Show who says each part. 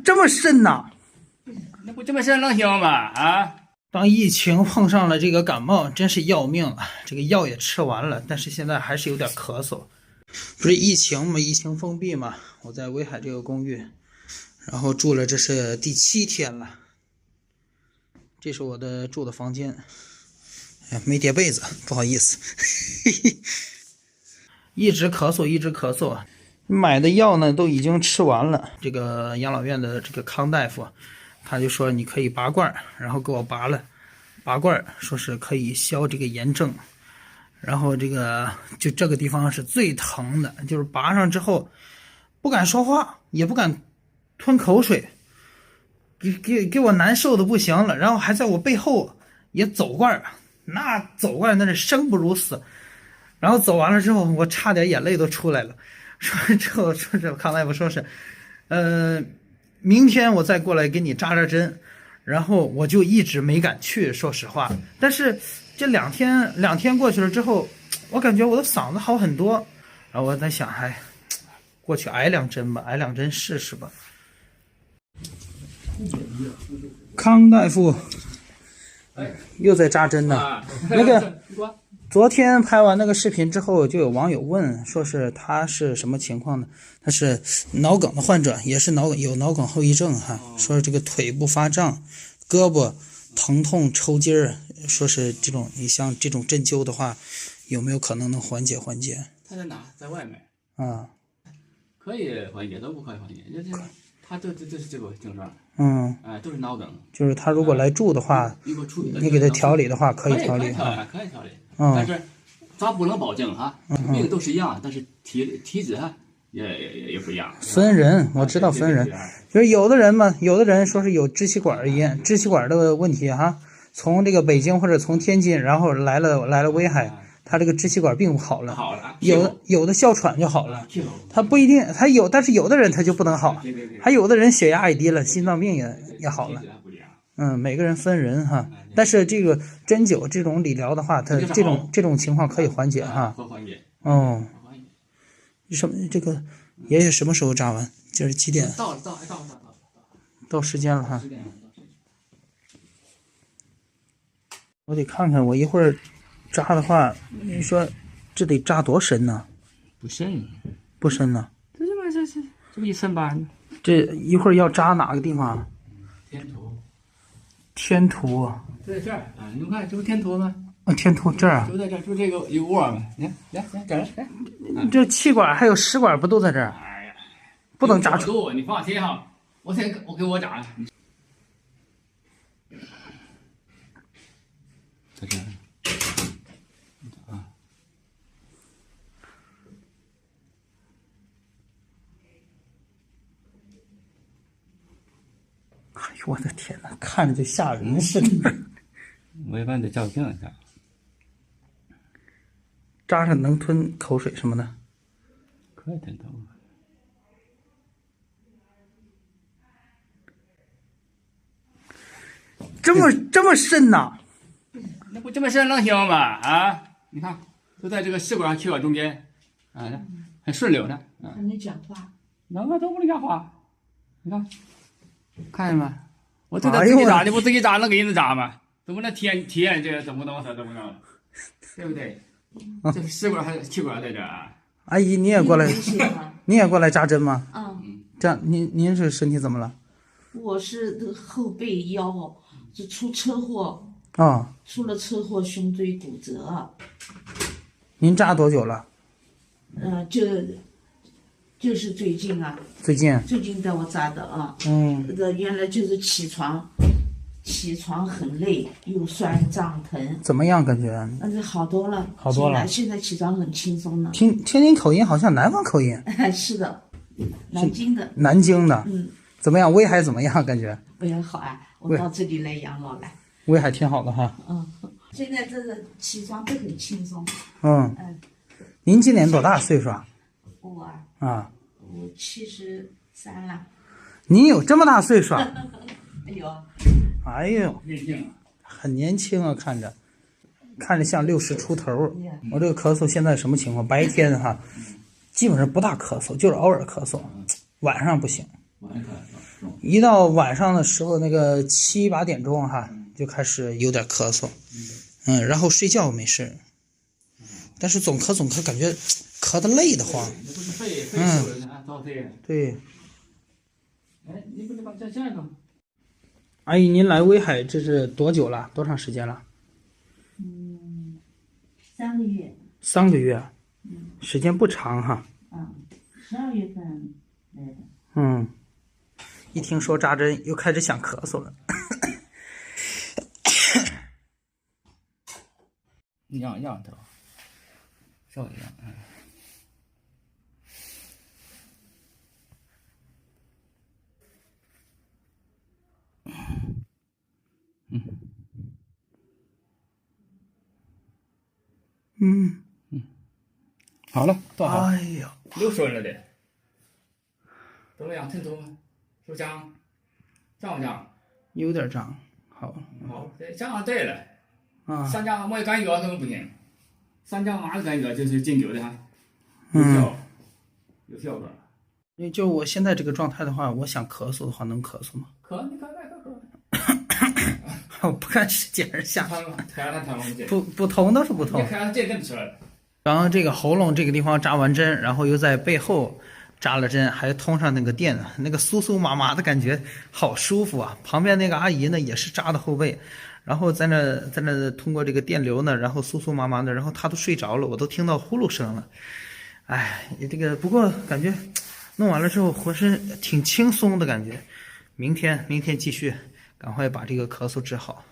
Speaker 1: 这么深呐？
Speaker 2: 那不这么深能行吗？啊！
Speaker 1: 当疫情碰上了这个感冒，真是要命啊！这个药也吃完了，但是现在还是有点咳嗽。不是疫情嘛，疫情封闭嘛，我在威海这个公寓，然后住了这是第7天了。这是我的住的房间，哎，没叠被子，不好意思。一直咳嗽，一直咳嗽。买的药呢都已经吃完了。这个养老院的这个康大夫，他就说你可以拔罐，然后给我拔罐，说是可以消这个炎症。然后这个地方是最疼的，就是拔上之后不敢说话，也不敢吞口水，给我难受的不行了。然后还在我背后也走罐，那走罐那是生不如死。然后走完了之后，我差点眼泪都出来了。说这康大夫说是，明天我再过来给你扎针。然后我就一直没敢去，说实话。但是这两天过去了之后，我感觉我的嗓子好很多。然后我在想，过去挨2针吧，挨2针试试吧。康大夫又在扎针呢。那个昨天拍完那个视频之后，就有网友问，说是他是什么情况呢？他是脑梗的患者，也是有脑梗后遗症哈。说是这个腿部发胀，胳膊疼痛抽筋儿，说是你像这种针灸的话，有没有可能能缓解？
Speaker 2: 他在哪？在外面
Speaker 1: 啊，
Speaker 2: 可以缓解，都不可以缓解。他这是这个症状。都是脑梗。
Speaker 1: 就是他如果来住的话，你给他调理的话，可以调理哈。
Speaker 2: 可以调理。但是咱不能保证哈，病都是一样，但是体质哈也不一样。
Speaker 1: 分人，我知道分人，就是有的人说是有支气管炎，支气管的问题哈，从这个北京或者从天津，然后来了威海，他这个支气管并不好了，有的哮喘就好了，他不一定，但是有的人他就不能好，还有的人血压也低了，心脏病也好了。每个人分人哈，但是这个针灸这种理疗的话，它这种情况可以缓解哈。哦，这个爷爷什么时候扎完？今儿几点？到时间了哈。我得看看，我一会儿扎的话，你说这得扎多深呢？
Speaker 2: 不深
Speaker 1: 呢。
Speaker 2: 这不1寸8呢。
Speaker 1: 这一会儿要扎哪个地方？天突
Speaker 2: 在这儿啊，你们看这不天突吗？
Speaker 1: 天突这儿，
Speaker 2: 就在这儿，就这个一个窝嘛。你看，来这儿来。
Speaker 1: 这气管还有食管不都在这儿？
Speaker 2: 哎呀，
Speaker 1: 不能扎出。
Speaker 2: 你放心哈，我给我扎。在这儿。
Speaker 1: 哎呦我的天哪，看着就吓人似的。
Speaker 2: 我一般得照镜一下。
Speaker 1: 扎上能吞口水什么的？
Speaker 2: 可以吞口
Speaker 1: 水。这么深呐？
Speaker 2: 那不这么深能行吗？啊！你看，都在这个食管气管中间，很顺溜的。
Speaker 3: 还能讲话？
Speaker 2: 能啊，都不能讲话。你看，看见没？我自己扎的，我自己扎能给人扎吗？怎么能体验这个怎么弄，对不对？这食管还气管在这啊。
Speaker 1: 阿姨，你也过来扎针吗？这样，您是身体怎么了？
Speaker 3: 我是后背腰是出车祸出了车祸，胸椎骨折。
Speaker 1: 您扎多久了？
Speaker 3: 就是最近啊。
Speaker 1: 最近
Speaker 3: 带我扎的啊。原来就是起床很累，又酸胀疼。
Speaker 1: 怎么样感觉？
Speaker 3: 好多了。现在起床很轻松了。听
Speaker 1: 您口音好像南方口音。
Speaker 3: 是的，南京的。
Speaker 1: 怎么样？威海怎么样？感觉？
Speaker 3: 威海好啊，我到这里来养老了。
Speaker 1: 威海挺好的哈。
Speaker 3: 现在这个起床都很轻松。
Speaker 1: 您今年多大岁数啊？
Speaker 3: 我73了。
Speaker 1: 您有这么大岁数啊？
Speaker 3: 哎呦，
Speaker 1: 很年轻啊，看着像60出头。我这个咳嗽现在什么情况？白天哈，基本上不大咳嗽，就是偶尔咳嗽，晚上不行。一到晚上的时候，那个7、8点钟哈，就开始有点咳嗽，然后睡觉没事，但是总咳，感觉咳得累得慌。
Speaker 2: 那不是肺受了，遭肺。
Speaker 1: 对。
Speaker 2: 哎，你不是把这个？
Speaker 1: 阿姨，您来威海这是多久了？多长时间了
Speaker 3: ？3个月。
Speaker 1: 3个月，时间不长哈。
Speaker 3: 12月份来的。
Speaker 1: 一听说扎针，又开始想咳嗽了。
Speaker 2: 一样的，稍微一样，好了，倒好。
Speaker 1: 哎呀，
Speaker 2: 又顺了的，怎么样？疼痛吗？是不是胀？胀不胀？
Speaker 1: 有点胀。好，
Speaker 2: 对，胀对了。三降没干药根本不行，三降麻的干药就是针灸的哈，有效果。
Speaker 1: 就我现在这个状态的话，我想咳嗽的话，能咳嗽吗？
Speaker 2: 你咳。
Speaker 1: 我不看时间下。不
Speaker 2: 痛
Speaker 1: 倒是不痛。然后这个喉咙这个地方扎完针，然后又在背后扎了针，还通上那个电，那个酥酥麻麻的感觉好舒服啊。旁边那个阿姨呢也是扎的后背，然后在那通过这个电流呢，然后酥酥麻麻的，然后她都睡着了，我都听到呼噜声了。哎，这个不过感觉弄完了之后浑身挺轻松的感觉。明天继续赶快把这个咳嗽治好。